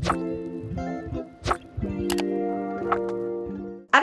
Allez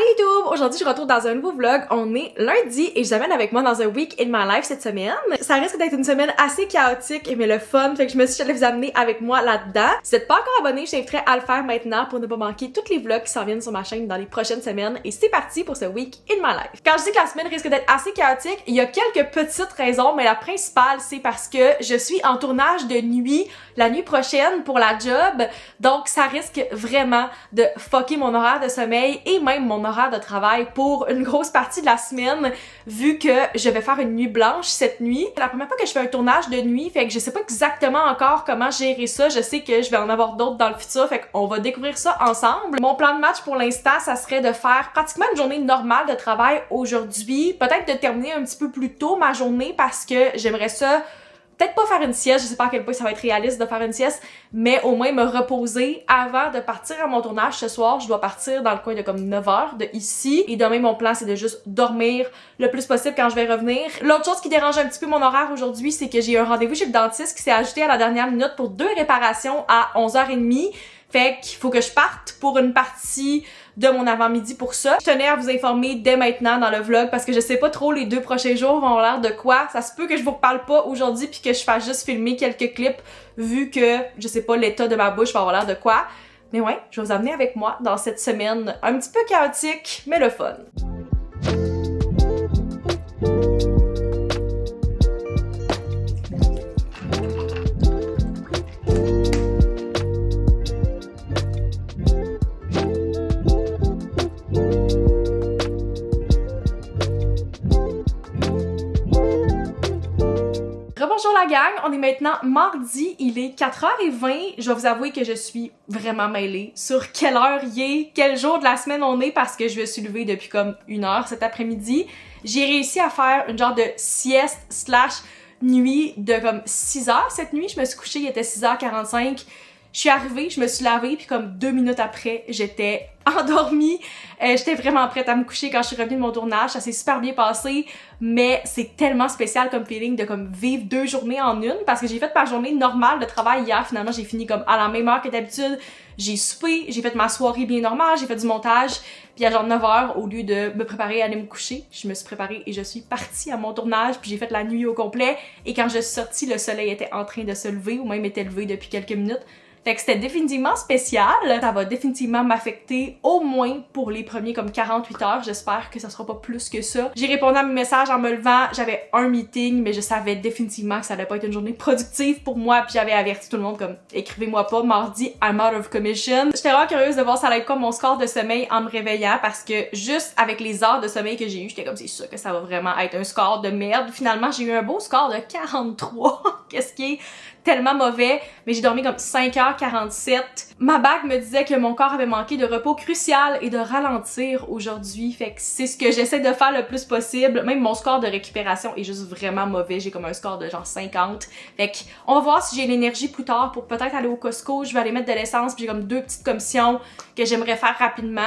YouTube! Aujourd'hui, je retourne dans un nouveau vlog. On est lundi et je vous amène avec moi dans un week in my life cette semaine. Ça risque d'être une semaine assez chaotique mais le fun, fait que je me suis dit j'allais vous amener avec moi là-dedans. Si vous n'êtes pas encore abonné, je t'inviterai à le faire maintenant pour ne pas manquer tous les vlogs qui s'en viennent sur ma chaîne dans les prochaines semaines. Et c'est parti pour ce week in my life. Quand je dis que la semaine risque d'être assez chaotique, il y a quelques petites raisons, mais la principale, c'est parce que je suis en tournage de nuit la nuit prochaine pour la job. Donc, ça risque vraiment de fucker mon horaire de sommeil et même mon horaire de travail pour une grosse partie de la semaine, vu que je vais faire une nuit blanche cette nuit. C'est la première fois que je fais un tournage de nuit, fait que je sais pas exactement encore comment gérer ça. Je sais que je vais en avoir d'autres dans le futur, fait qu'on va découvrir ça ensemble. Mon plan de match pour l'instant, ça serait de faire pratiquement une journée normale de travail aujourd'hui. Peut-être de terminer un petit peu plus tôt ma journée parce que j'aimerais ça peut-être pas faire une sieste, je sais pas à quel point ça va être réaliste de faire une sieste, mais au moins me reposer avant de partir à mon tournage ce soir. Je dois partir dans le coin de comme 9h de ici et demain mon plan c'est de juste dormir le plus possible quand je vais revenir. L'autre chose qui dérange un petit peu mon horaire aujourd'hui, c'est que j'ai un rendez-vous chez le dentiste qui s'est ajouté à la dernière minute pour 2 réparations à 11h30. Fait qu'il faut que je parte pour une partie de mon avant-midi pour ça. Je tenais à vous informer dès maintenant dans le vlog parce que je sais pas trop les 2 prochains jours vont avoir l'air de quoi. Ça se peut que je vous reparle pas aujourd'hui puis que je fasse juste filmer quelques clips vu que je sais pas l'état de ma bouche va avoir l'air de quoi. Mais ouais, je vais vous amener avec moi dans cette semaine un petit peu chaotique mais le fun. Bonjour la gang, on est maintenant mardi, il est 4h20. Je vais vous avouer que je suis vraiment mêlée sur quelle heure il est, quel jour de la semaine on est parce que je me suis levée depuis comme 1h cet après-midi. J'ai réussi à faire une genre de sieste / nuit de comme 6h cette nuit. Je me suis couchée, il était 6h45. Je suis arrivée, je me suis lavée, puis comme 2 minutes après, j'étais endormie. J'étais vraiment prête à me coucher quand je suis revenue de mon tournage. Ça s'est super bien passé, mais c'est tellement spécial comme feeling de comme vivre 2 journées en une, parce que j'ai fait ma journée normale de travail hier. Finalement, j'ai fini comme à la même heure que d'habitude. J'ai soupé, j'ai fait ma soirée bien normale, j'ai fait du montage, puis à genre 9h, au lieu de me préparer à aller me coucher, je me suis préparée et je suis partie à mon tournage, puis j'ai fait la nuit au complet. Et quand je suis sortie, le soleil était en train de se lever, ou même était levé depuis quelques minutes. Fait que c'était définitivement spécial. Ça va définitivement m'affecter au moins pour les premiers comme 48 heures. J'espère que ça sera pas plus que ça. J'ai répondu à mes messages en me levant. J'avais un meeting, mais je savais définitivement que ça allait pas être une journée productive pour moi. Puis j'avais averti tout le monde comme écrivez-moi pas mardi, I'm out of commission. J'étais vraiment curieuse de voir ça allait être comme mon score de sommeil en me réveillant parce que juste avec les heures de sommeil que j'ai eu, j'étais comme c'est sûr que ça va vraiment être un score de merde. Finalement, j'ai eu un beau score de 43. Qu'est-ce qui est tellement mauvais, mais j'ai dormi comme 5h47. Ma bague me disait que mon corps avait manqué de repos crucial et de ralentir aujourd'hui, fait que c'est ce que j'essaie de faire le plus possible. Même mon score de récupération est juste vraiment mauvais, j'ai comme un score de genre 50. Fait que on va voir si j'ai l'énergie plus tard pour peut-être aller au Costco, je vais aller mettre de l'essence, puis j'ai comme 2 petites commissions que j'aimerais faire rapidement.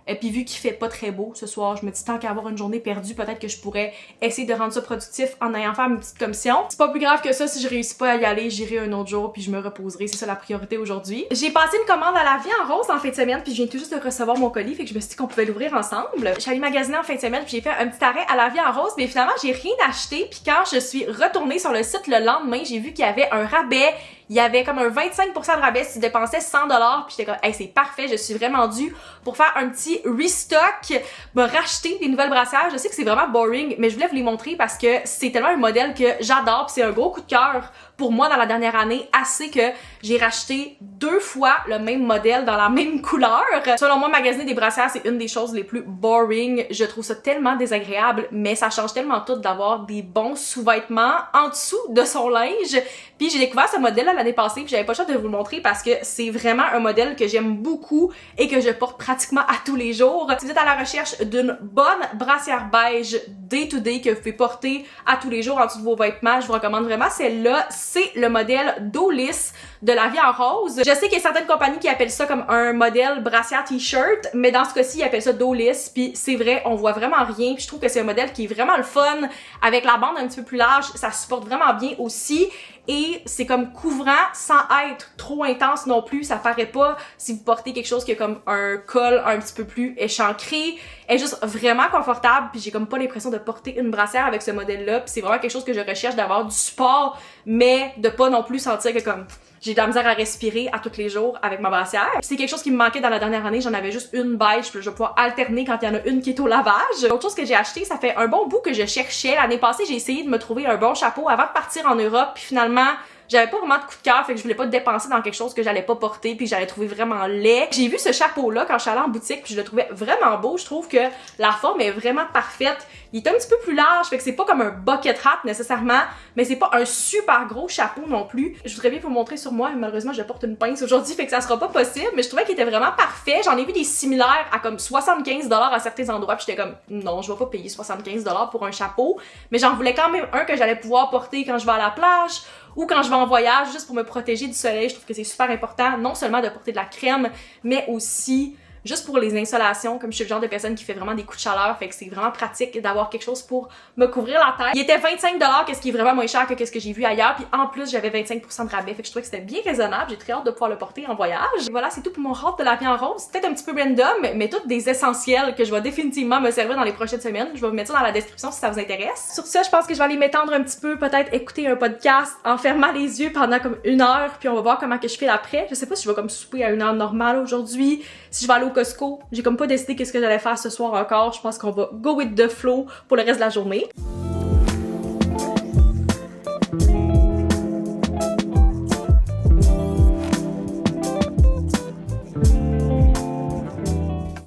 Et puis vu qu'il fait pas très beau ce soir, je me dis tant qu'à avoir une journée perdue, peut-être que je pourrais essayer de rendre ça productif en ayant fait une petite commission. C'est pas plus grave que ça, si je réussis pas à y aller, j'irai un autre jour puis je me reposerai, c'est ça la priorité aujourd'hui. J'ai passé une commande à la vie en rose en fin de semaine puis je viens tout juste de recevoir mon colis, fait que je me suis dit qu'on pouvait l'ouvrir ensemble. Je suis allée magasiner en fin de semaine puis j'ai fait un petit arrêt à la vie en rose, mais finalement j'ai rien acheté puis quand je suis retournée sur le site le lendemain, j'ai vu qu'il y avait un rabais. Il y avait comme un 25% de rabais si tu dépensais 100$, puis j'étais comme hey, c'est parfait, je suis vraiment due pour faire un petit restock, me racheter des nouvelles brassières. Je sais que c'est vraiment boring, mais je voulais vous les montrer parce que c'est tellement un modèle que j'adore, puis c'est un gros coup de cœur pour moi dans la dernière année, assez que j'ai racheté 2 fois le même modèle dans la même couleur. Selon moi, magasiner des brassières, c'est une des choses les plus boring. Je trouve ça tellement désagréable, mais ça change tellement tout d'avoir des bons sous-vêtements en dessous de son linge. Puis j'ai découvert ce modèle-là l'année passée, puis j'avais pas le choix de vous le montrer parce que c'est vraiment un modèle que j'aime beaucoup et que je porte pratiquement à tous les jours. Si vous êtes à la recherche d'une bonne brassière beige day-to-day que vous pouvez porter à tous les jours en dessous de vos vêtements, je vous recommande vraiment celle-là. C'est le modèle Dolis. de La Vie en Rose. Je sais qu'il y a certaines compagnies qui appellent ça comme un modèle brassière t-shirt, mais dans ce cas-ci, ils appellent ça dos lisse, puis c'est vrai, on voit vraiment rien, puis je trouve que c'est un modèle qui est vraiment le fun, avec la bande un petit peu plus large, ça supporte vraiment bien aussi, et c'est comme couvrant sans être trop intense non plus, ça paraît pas si vous portez quelque chose qui a comme un col un petit peu plus échancré, elle est juste vraiment confortable, puis j'ai comme pas l'impression de porter une brassière avec ce modèle-là, puis c'est vraiment quelque chose que je recherche, d'avoir du support, mais de pas non plus sentir que comme j'ai de la misère à respirer à tous les jours avec ma brassière. C'est quelque chose qui me manquait dans la dernière année, j'en avais juste une beige, puis je vais pouvoir alterner quand il y en a une qui est au lavage. Autre chose que j'ai acheté, ça fait un bon bout que je cherchais. L'année passée, j'ai essayé de me trouver un bon chapeau avant de partir en Europe, puis finalement, j'avais pas vraiment de coup de cœur, fait que je voulais pas dépenser dans quelque chose que j'allais pas porter puis que j'allais trouver vraiment laid. J'ai vu ce chapeau-là quand je suis allée en boutique puis je le trouvais vraiment beau. Je trouve que la forme est vraiment parfaite. Il est un petit peu plus large, fait que c'est pas comme un bucket hat nécessairement, mais c'est pas un super gros chapeau non plus. Je voudrais bien vous montrer sur moi, mais malheureusement je porte une pince aujourd'hui, fait que ça sera pas possible, mais je trouvais qu'il était vraiment parfait. J'en ai vu des similaires à comme 75$ à certains endroits, puis j'étais comme non, je vais pas payer 75$ pour un chapeau, mais j'en voulais quand même un que j'allais pouvoir porter quand je vais à la plage ou quand je vais en voyage, juste pour me protéger du soleil. Je trouve que c'est super important, non seulement de porter de la crème, mais aussi juste pour les insolations, comme je suis le genre de personne qui fait vraiment des coups de chaleur, fait que c'est vraiment pratique d'avoir quelque chose pour me couvrir la tête. Il était 25$, qu'est-ce qui est vraiment moins cher que qu'est-ce que j'ai vu ailleurs, puis en plus j'avais 25% de rabais, fait que je trouvais que c'était bien raisonnable. J'ai très hâte de pouvoir le porter en voyage. Et voilà, c'est tout pour mon haul de La Vie en Rose. C'est peut-être un petit peu random, mais toutes des essentiels que je vais définitivement me servir dans les prochaines semaines. Je vais vous mettre ça dans la description si ça vous intéresse. Sur ça, je pense que je vais aller m'étendre un petit peu, peut-être écouter un podcast en fermant les yeux pendant comme 1 heure, puis on va voir comment que je fais après. Je sais pas si je vais comme souper à 1 heure normale aujourd'hui, si je vais aller au Costco. J'ai comme pas décidé qu'est-ce que j'allais faire ce soir encore. Je pense qu'on va go with the flow pour le reste de la journée.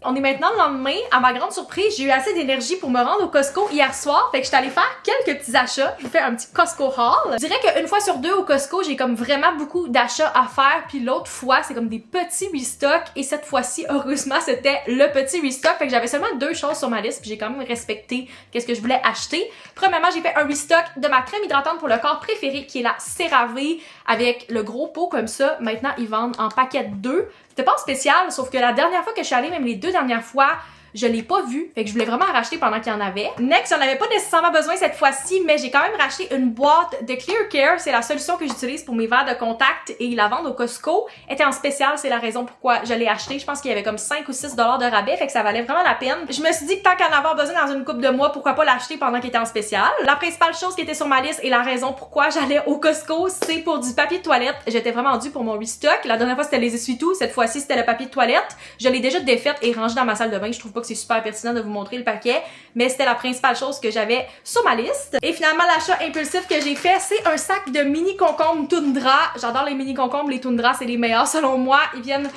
On est maintenant le lendemain. À ma grande surprise, j'ai eu assez d'énergie pour me rendre au Costco hier soir. Fait que j'étais allée faire quelques petits achats. Je vous fais un petit Costco haul. Je dirais qu'une fois sur 2 au Costco, j'ai comme vraiment beaucoup d'achats à faire. Puis l'autre fois, c'est comme des petits restocks. Et cette fois-ci, heureusement, c'était le petit restock. Fait que j'avais seulement 2 choses sur ma liste. Puis j'ai quand même respecté qu'est-ce que je voulais acheter. Premièrement, j'ai fait un restock de ma crème hydratante pour le corps préférée, qui est la CeraVe avec le gros pot comme ça. Maintenant, ils vendent en paquet de 2. C'était pas en spécial, sauf que la dernière fois que je suis allée, même les 2 dernières fois, je l'ai pas vu, fait que je voulais vraiment en racheter pendant qu'il y en avait. Next, j'en avais pas nécessairement besoin cette fois-ci, mais j'ai quand même racheté une boîte de Clear Care. C'est la solution que j'utilise pour mes verres de contact et ils la vendent au Costco. Elle était en spécial, c'est la raison pourquoi je l'ai acheté. Je pense qu'il y avait comme 5 ou 6$ de rabais, fait que ça valait vraiment la peine. Je me suis dit que tant qu'en avoir besoin dans une couple de mois, pourquoi pas l'acheter pendant qu'il était en spécial. La principale chose qui était sur ma liste et la raison pourquoi j'allais au Costco, c'est pour du papier de toilette. J'étais vraiment due pour mon restock. La dernière fois, c'était les essuie-tout. Cette fois-ci, c'était le papier de toilette. Je l'ai déjà défaite et rangé dans ma salle de bain. Je trouve pas que c'est super pertinent de vous montrer le paquet, mais c'était la principale chose que j'avais sur ma liste. Et finalement, l'achat impulsif que j'ai fait, c'est un sac de mini concombres Toundra. J'adore les mini concombres, les Toundra, c'est les meilleurs selon moi. Ils viennent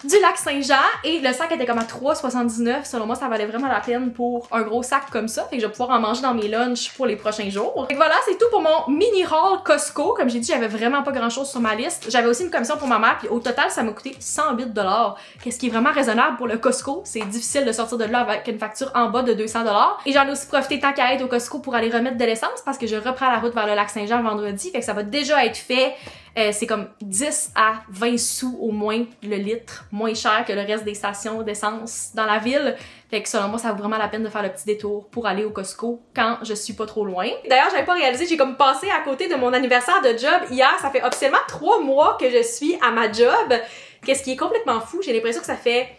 du lac Saint-Jean et le sac était comme à 3,79. Selon moi, ça valait vraiment la peine pour un gros sac comme ça. Fait que je vais pouvoir en manger dans mes lunchs pour les prochains jours. Fait que voilà, c'est tout pour mon mini haul Costco. Comme j'ai dit, j'avais vraiment pas grand chose sur ma liste. J'avais aussi une commission pour ma mère, puis au total, ça m'a coûté 108$. Qu'est-ce qui est vraiment raisonnable pour le Costco. C'est difficile de sortir de là avec une facture en bas de 200$. Et j'en ai aussi profité tant qu'à être au Costco pour aller remettre de l'essence parce que je reprends la route vers le lac Saint-Jean vendredi. Fait que ça va déjà être fait. C'est comme 10 à 20 sous au moins le litre, moins cher que le reste des stations d'essence dans la ville. Fait que selon moi, ça vaut vraiment la peine de faire le petit détour pour aller au Costco quand je suis pas trop loin. D'ailleurs, j'avais pas réalisé, j'ai comme passé à côté de mon anniversaire de job hier. Ça fait officiellement 3 mois que je suis à ma job. Qu'est-ce qui est complètement fou. J'ai l'impression que ça fait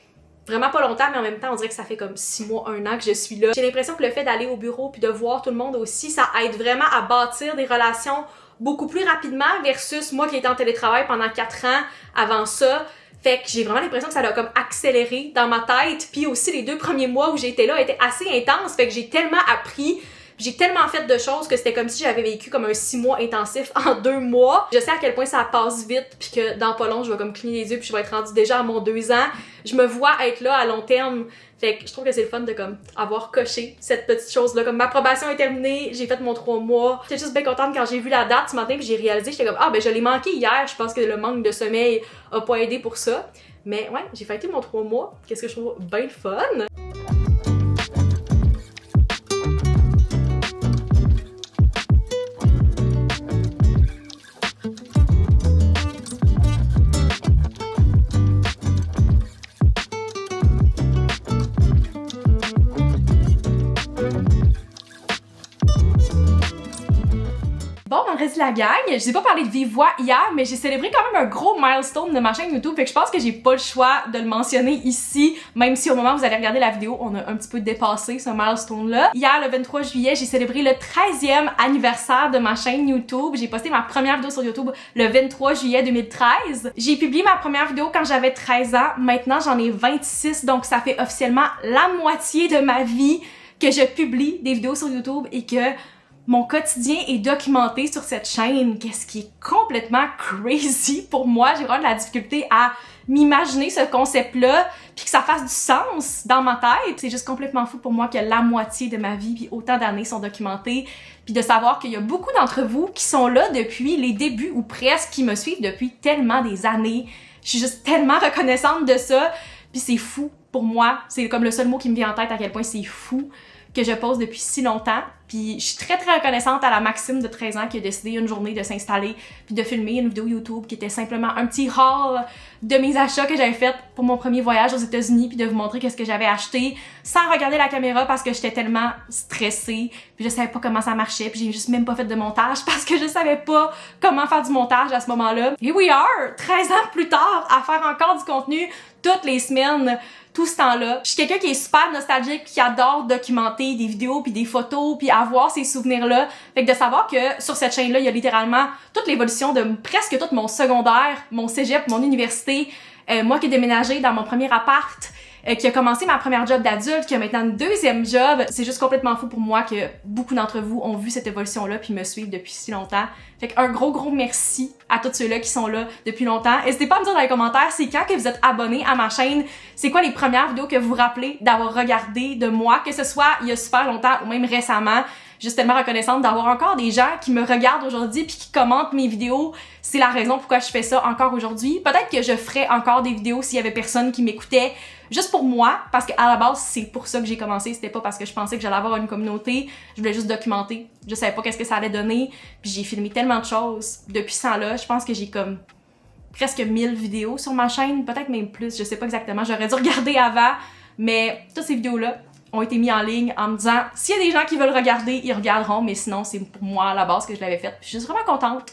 vraiment pas longtemps, mais en même temps, on dirait que ça fait comme 6 mois, 1 an que je suis là. J'ai l'impression que le fait d'aller au bureau puis de voir tout le monde aussi, ça aide vraiment à bâtir des relations beaucoup plus rapidement versus moi qui étais en télétravail pendant 4 ans avant ça. Fait que j'ai vraiment l'impression que ça l'a comme accéléré dans ma tête. Puis aussi, les 2 premiers mois où j'étais là étaient assez intenses. Fait que j'ai tellement appris. J'ai tellement fait de choses que c'était comme si j'avais vécu comme un 6 mois intensif en 2 mois. Je sais à quel point ça passe vite puis que dans pas long, je vais comme cligner les yeux puis je vais être rendue déjà à mon 2 ans. Je me vois être là à long terme. Fait que je trouve que c'est le fun de comme avoir coché cette petite chose-là. Comme ma probation est terminée, j'ai fait mon 3 mois. J'étais juste bien contente quand j'ai vu la date ce matin puis j'ai réalisé, j'étais comme ah ben je l'ai manqué hier. Je pense que le manque de sommeil a pas aidé pour ça. Mais ouais, j'ai fêté mon 3 mois. Qu'est-ce que je trouve bien le fun. le reste de la gang. Je n'ai pas parlé de vive voix hier, mais j'ai célébré quand même un gros milestone de ma chaîne YouTube, fait que je pense que j'ai pas le choix de le mentionner ici, même si au moment où vous allez regarder la vidéo, on a un petit peu dépassé ce milestone-là. Hier, le 23 juillet, j'ai célébré le 13e anniversaire de ma chaîne YouTube. J'ai posté ma première vidéo sur YouTube le 23 juillet 2013. J'ai publié ma première vidéo quand j'avais 13 ans. Maintenant, j'en ai 26, donc ça fait officiellement la moitié de ma vie que je publie des vidéos sur YouTube et que mon quotidien est documenté sur cette chaîne, qu'est-ce qui est complètement crazy pour moi. J'ai vraiment de la difficulté à m'imaginer ce concept-là, puis que ça fasse du sens dans ma tête. C'est juste complètement fou pour moi que la moitié de ma vie, puis autant d'années sont documentées, puis de savoir qu'il y a beaucoup d'entre vous qui sont là depuis les débuts ou presque, qui me suivent depuis tellement des années. Je suis juste tellement reconnaissante de ça, puis c'est fou pour moi. C'est comme le seul mot qui me vient en tête à quel point c'est fou que je pose depuis si longtemps. Puis je suis très reconnaissante à la Maxime de 13 ans qui a décidé une journée de s'installer puis de filmer une vidéo YouTube qui était simplement un petit haul de mes achats que j'avais fait pour mon premier voyage aux États-Unis, puis de vous montrer qu'est-ce que j'avais acheté sans regarder la caméra parce que j'étais tellement stressée, puis je savais pas comment ça marchait, puis j'ai juste même pas fait de montage parce que je savais pas comment faire du montage à ce moment-là. Here we are, 13 ans plus tard, à faire encore du contenu toutes les semaines, tout ce temps-là. Je suis quelqu'un qui est super nostalgique pis qui adore documenter des vidéos puis des photos puis avoir ces souvenirs-là. Fait que de savoir que sur cette chaîne-là, il y a littéralement toute l'évolution de presque tout mon secondaire, mon cégep, mon université, moi qui ai déménagé dans mon premier appart, qui a commencé ma première job d'adulte, qui a maintenant une deuxième job. C'est juste complètement fou pour moi que beaucoup d'entre vous ont vu cette évolution-là puis me suivent depuis si longtemps. Fait qu'un gros merci à tous ceux-là qui sont là depuis longtemps. N'hésitez pas à me dire dans les commentaires, c'est quand que vous êtes abonnés à ma chaîne, c'est quoi les premières vidéos que vous vous rappelez d'avoir regardé de moi, que ce soit il y a super longtemps ou même récemment. Juste tellement reconnaissante d'avoir encore des gens qui me regardent aujourd'hui puis qui commentent mes vidéos. C'est la raison pourquoi je fais ça encore aujourd'hui. Peut-être que je ferais encore des vidéos s'il y avait personne qui m'écoutait juste pour moi, parce qu'à la base, c'est pour ça que j'ai commencé. C'était pas parce que je pensais que j'allais avoir une communauté. Je voulais juste documenter. Je savais pas qu'est-ce que ça allait donner. Puis j'ai filmé tellement de choses depuis ce temps-là. Je pense que j'ai comme presque 1000 vidéos sur ma chaîne, peut-être même plus. Je sais pas exactement. J'aurais dû regarder avant. Mais toutes ces vidéos-là ont été mis en ligne en me disant s'il y a des gens qui veulent regarder, ils regarderont, mais sinon c'est pour moi à la base que je l'avais faite. Puis je suis juste vraiment contente.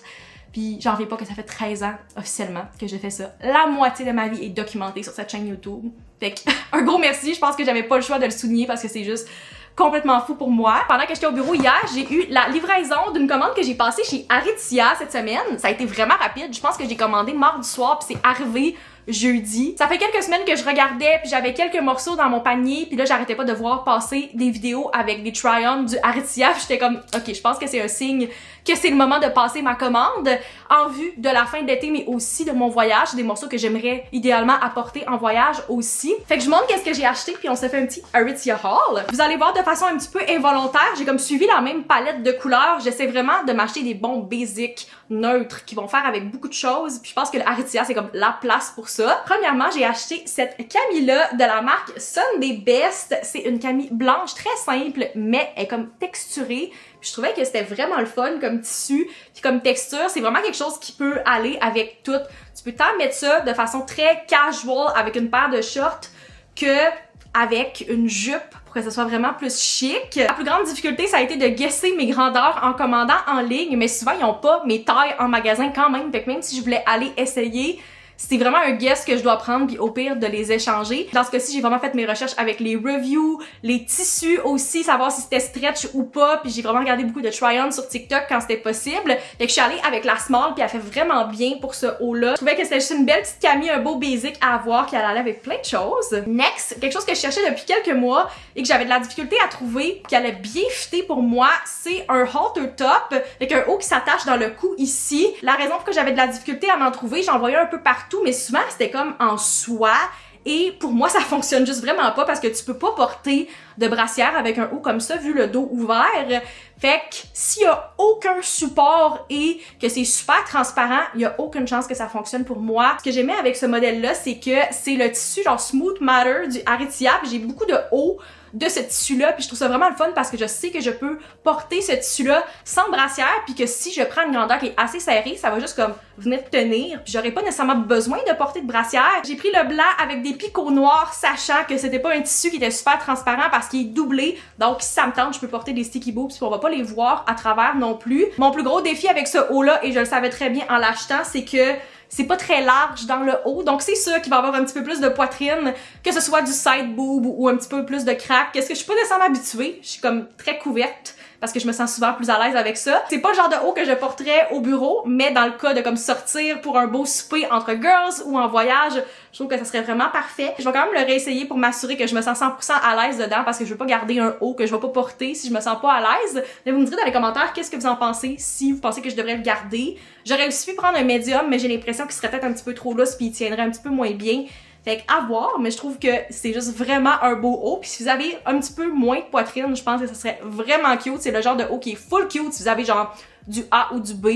Puis j'en reviens pas que ça fait 13 ans officiellement que j'ai fait ça. La moitié de ma vie est documentée sur cette chaîne YouTube. Fait que un gros merci, je pense que j'avais pas le choix de le souligner parce que c'est juste complètement fou pour moi. Pendant que j'étais au bureau hier, j'ai eu la livraison d'une commande que j'ai passée chez Aritzia cette semaine. Ça a été vraiment rapide. Je pense que j'ai commandé mardi soir puis c'est arrivé jeudi. Ça fait quelques semaines que je regardais puis j'avais quelques morceaux dans mon panier puis là j'arrêtais pas de voir passer des vidéos avec des try-on du Aritzia. J'étais comme ok, je pense que c'est un signe que c'est le moment de passer ma commande en vue de la fin de l'été mais aussi de mon voyage, des morceaux que j'aimerais idéalement apporter en voyage aussi. Fait que je montre qu'est-ce que j'ai acheté puis on s'est fait un petit Aritzia haul. Vous allez voir de façon un petit peu involontaire, j'ai comme suivi la même palette de couleurs. J'essaie vraiment de m'acheter des bons basics neutres qui vont faire avec beaucoup de choses puis je pense que le Aritzia c'est comme la place pour ça. Premièrement, j'ai acheté cette camis-là de la marque Sunday Best. C'est une camis blanche très simple, mais elle est comme texturée. Puis je trouvais que c'était vraiment le fun comme tissu, puis comme texture. C'est vraiment quelque chose qui peut aller avec tout. Tu peux tant mettre ça de façon très casual avec une paire de shorts que avec une jupe pour que ça soit vraiment plus chic. La plus grande difficulté, ça a été de guesser mes grandeurs en commandant en ligne, mais souvent, ils n'ont pas mes tailles en magasin quand même. Fait que même si je voulais aller essayer, c'est vraiment un guess que je dois prendre puis au pire de les échanger. Dans ce cas-ci, j'ai vraiment fait mes recherches avec les reviews, les tissus aussi, savoir si c'était stretch ou pas, puis j'ai vraiment regardé beaucoup de try-on sur TikTok quand c'était possible. Fait que je suis allée avec la small puis elle fait vraiment bien pour ce haut-là. Je trouvais que c'était juste une belle petite camie, un beau basic à avoir qui allait aller avec plein de choses. Next, quelque chose que je cherchais depuis quelques mois et que j'avais de la difficulté à trouver qui allait bien fitter pour moi, c'est un halter top avec un haut qui s'attache dans le cou ici. La raison pour que j'avais de la difficulté à m'en trouver, j'en voyais un peu partout, mais souvent c'était comme en soie et pour moi ça fonctionne juste vraiment pas parce que tu peux pas porter de brassière avec un haut comme ça vu le dos ouvert. Fait que s'il y a aucun support et que c'est super transparent, il y a aucune chance que ça fonctionne pour moi. Ce que j'aimais avec ce modèle-là, c'est que c'est le tissu genre Smooth Matter du Aritzia, puis j'ai beaucoup de haut de ce tissu-là, puis je trouve ça vraiment le fun parce que je sais que je peux porter ce tissu-là sans brassière, puis que si je prends une grandeur qui est assez serrée, ça va juste comme venir tenir, puis j'aurais pas nécessairement besoin de porter de brassière. J'ai pris le blanc avec des picots noirs, sachant que c'était pas un tissu qui était super transparent parce qu'il est doublé, donc si ça me tente, je peux porter des sticky boobs puis on va pas pas les voir à travers non plus. Mon plus gros défi avec ce haut-là, et je le savais très bien en l'achetant, c'est que c'est pas très large dans le haut, donc c'est sûr qu'il va avoir un petit peu plus de poitrine, que ce soit du side boob ou un petit peu plus de crack. Qu'est-ce que je suis pas nécessairement habituée, je suis comme très couverte parce que je me sens souvent plus à l'aise avec ça. C'est pas le genre de haut que je porterais au bureau, mais dans le cas de comme sortir pour un beau souper entre girls ou en voyage, je trouve que ça serait vraiment parfait. Je vais quand même le réessayer pour m'assurer que je me sens 100% à l'aise dedans parce que je veux pas garder un haut que je vais pas porter si je me sens pas à l'aise. Mais vous me direz dans les commentaires qu'est-ce que vous en pensez, si vous pensez que je devrais le garder. J'aurais aussi pu prendre un médium, mais j'ai l'impression qu'il serait peut-être un petit peu trop lousse puis il tiendrait un petit peu moins bien. Fait qu'à voir, mais je trouve que c'est juste vraiment un beau haut. Puis si vous avez un petit peu moins de poitrine, je pense que ça serait vraiment cute. C'est le genre de haut qui est full cute si vous avez genre du A ou du B.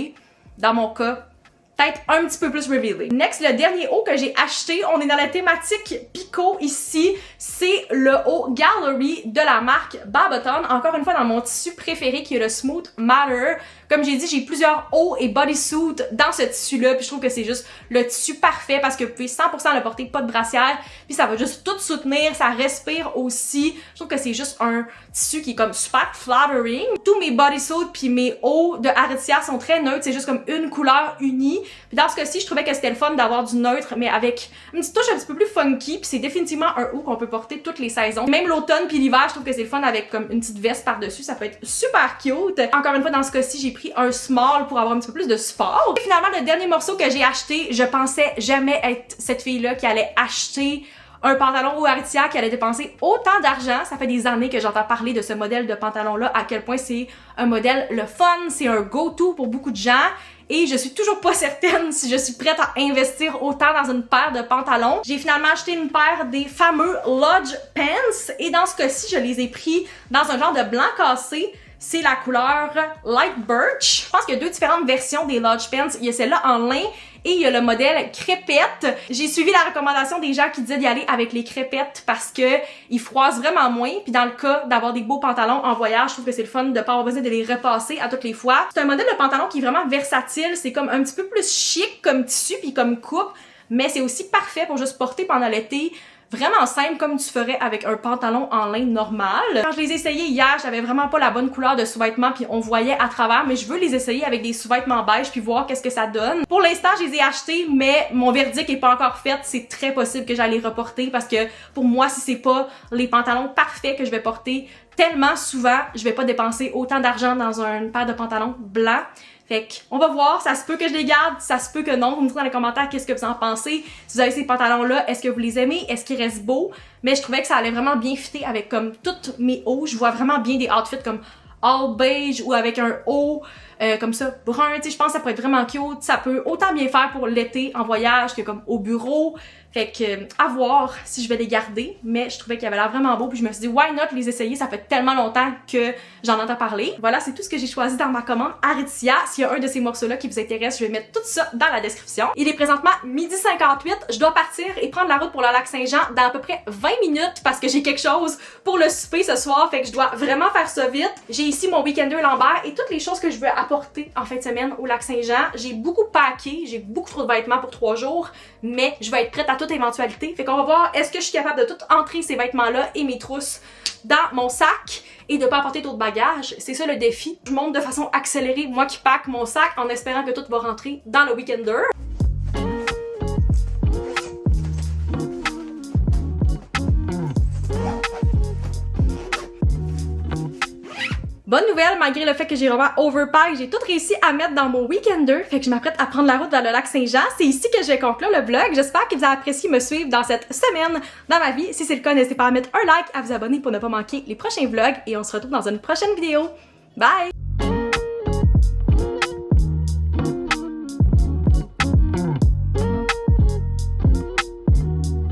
Dans mon cas, peut-être un petit peu plus revealé. Next, le dernier haut que j'ai acheté, on est dans la thématique Pico ici, c'est le haut Gallery de la marque Babaton. Encore une fois dans mon tissu préféré qui est le Smooth Matter. Comme j'ai dit, j'ai plusieurs hauts et bodysuits dans ce tissu-là, puis je trouve que c'est juste le tissu parfait parce que vous pouvez 100% le porter, pas de brassière, puis ça va juste tout soutenir, ça respire aussi. Je trouve que c'est juste un tissu qui est comme super flattering. Tous mes bodysuits puis mes hauts de Aritzia sont très neutres, c'est juste comme une couleur unie. Puis dans ce cas-ci, je trouvais que c'était le fun d'avoir du neutre, mais avec une petite touche un petit peu plus funky, puis c'est définitivement un haut qu'on peut porter toutes les saisons. Même l'automne puis l'hiver, je trouve que c'est le fun avec comme une petite veste par-dessus, ça peut être super cute. Encore une fois, dans ce cas-ci, j'ai pris un small pour avoir un petit peu plus de support. Et finalement, le dernier morceau que j'ai acheté, je pensais jamais être cette fille-là qui allait acheter un pantalon au Aritzia, qui allait dépenser autant d'argent. Ça fait des années que j'entends parler de ce modèle de pantalon-là, à quel point c'est un modèle le fun, c'est un go-to pour beaucoup de gens. Et je suis toujours pas certaine si je suis prête à investir autant dans une paire de pantalons. J'ai finalement acheté une paire des fameux Lodge Pants, et dans ce cas-ci, je les ai pris dans un genre de blanc cassé. C'est la couleur Light Birch. Je pense qu'il y a deux différentes versions des Lodge Pants. Il y a celle-là en lin et il y a le modèle crépette. J'ai suivi la recommandation des gens qui disaient d'y aller avec les crêpettes parce que ils froissent vraiment moins. Puis dans le cas d'avoir des beaux pantalons en voyage, je trouve que c'est le fun de pas avoir besoin de les repasser à toutes les fois. C'est un modèle de pantalon qui est vraiment versatile. C'est comme un petit peu plus chic comme tissu puis comme coupe, mais c'est aussi parfait pour juste porter pendant l'été. Vraiment simple, comme tu ferais avec un pantalon en lin normal. Quand je les ai essayés hier, j'avais vraiment pas la bonne couleur de sous-vêtements puis on voyait à travers, mais je veux les essayer avec des sous-vêtements beige puis voir qu'est-ce que ça donne. Pour l'instant, je les ai achetés, mais mon verdict est pas encore fait. C'est très possible que j'aille les reporter parce que pour moi, si c'est pas les pantalons parfaits que je vais porter tellement souvent, je vais pas dépenser autant d'argent dans une paire de pantalons blancs. Fait qu'on va voir, ça se peut que je les garde, ça se peut que non. Vous me dites dans les commentaires qu'est-ce que vous en pensez. Si vous avez ces pantalons-là, est-ce que vous les aimez? Est-ce qu'ils restent beaux? Mais je trouvais que ça allait vraiment bien fitter avec comme toutes mes hauts. Je vois vraiment bien des outfits comme all beige ou avec un haut comme ça brun. Tu sais, je pense que ça peut être vraiment cute. Ça peut autant bien faire pour l'été en voyage que comme au bureau. Fait que, à voir si je vais les garder, mais je trouvais qu'il avait l'air vraiment beau, puis je me suis dit, why not les essayer? Ça fait tellement longtemps que j'en entends parler. Voilà, c'est tout ce que j'ai choisi dans ma commande Aritzia. S'il y a un de ces morceaux-là qui vous intéresse, je vais mettre tout ça dans la description. Il est présentement 12h58. Je dois partir et prendre la route pour le lac Saint-Jean dans à peu près 20 minutes parce que j'ai quelque chose pour le souper ce soir, fait que je dois vraiment faire ça vite. J'ai ici mon Weekender Lambert et toutes les choses que je veux apporter en fin de semaine au lac Saint-Jean. J'ai beaucoup packé, j'ai beaucoup trop de vêtements pour 3 jours, mais je vais être prête à toute éventualité. Fait qu'on va voir est-ce que je suis capable de tout entrer ces vêtements-là et mes trousses dans mon sac et de pas apporter d'autres bagages. C'est ça le défi. Je monte de façon accélérée, moi qui pack mon sac en espérant que tout va rentrer dans le Weekender. Bonne nouvelle, malgré le fait que j'ai vraiment overpack, j'ai tout réussi à mettre dans mon Weekender, fait que je m'apprête à prendre la route vers le lac Saint-Jean. C'est ici que je vais conclure le vlog. J'espère que vous avez apprécié me suivre dans cette semaine dans ma vie. Si c'est le cas, n'hésitez pas à mettre un like, à vous abonner pour ne pas manquer les prochains vlogs et on se retrouve dans une prochaine vidéo. Bye!